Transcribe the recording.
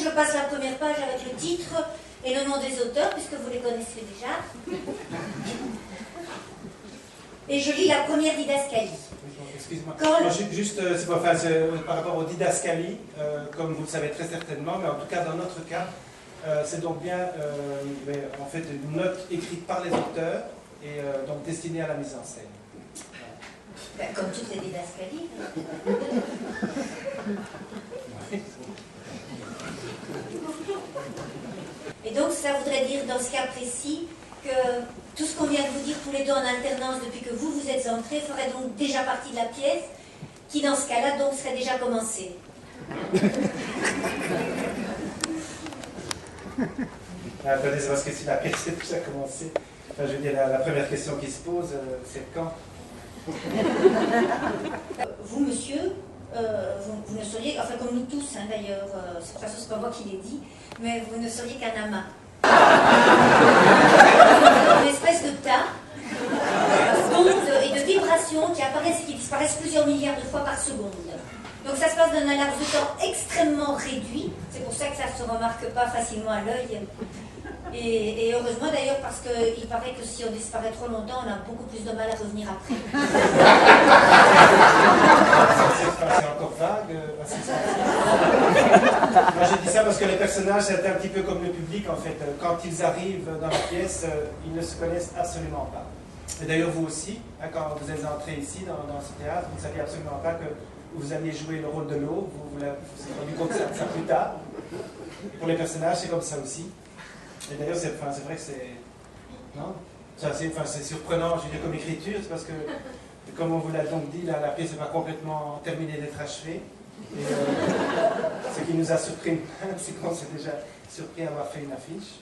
je passe la première page avec le titre et le nom des auteurs, puisque vous les connaissez déjà. Et je lis la première didascalie. Excuse-moi. Quand... Juste, par rapport aux didascalies, comme vous le savez très certainement, mais en tout cas dans notre cas, c'est donc bien en fait une note écrite par les auteurs et donc destinée à la mise en scène. Ben, comme toutes les didascalies. Et donc ça voudrait dire dans ce cas précis que tout ce qu'on vient de vous dire tous les deux en alternance depuis que vous êtes entrés ferait donc déjà partie de la pièce qui dans ce cas-là donc serait déjà commencée. Attendez, c'est parce que si la pièce est déjà commencée, enfin, je veux dire, la première question qui se pose, c'est quand? Vous, monsieur, vous ne seriez, enfin comme nous tous hein, d'ailleurs, de toute façon c'est pas moi qui l'ai dit, mais vous ne seriez qu'un amas. Une espèce de tas d'ondes et de vibrations qui apparaissent et qui disparaissent plusieurs milliards de fois par seconde. Donc ça se passe dans un laps de temps extrêmement réduit, c'est pour ça que ça ne se remarque pas facilement à l'œil. Et heureusement d'ailleurs parce qu'il paraît que si on disparaît trop longtemps, on a beaucoup plus de mal à revenir après. C'est encore vague. Moi j'ai dit ça parce que les personnages c'est un petit peu comme le public en fait. Quand ils arrivent dans la pièce, ils ne se connaissent absolument pas. Et d'ailleurs vous aussi, hein, quand vous êtes entré ici dans ce théâtre, vous ne saviez absolument pas que vous alliez jouer le rôle de l'eau. Vous vous êtes rendu compte de ça plus tard. Et pour les personnages c'est comme ça aussi. Et d'ailleurs, c'est vrai que c'est... Non, c'est surprenant, je veux dire, comme écriture, c'est parce que, comme on vous l'a donc dit, la pièce n'est pas complètement terminée d'être achevée. Et ce qui nous a surpris, c'est qu'on s'est déjà surpris à avoir fait une affiche.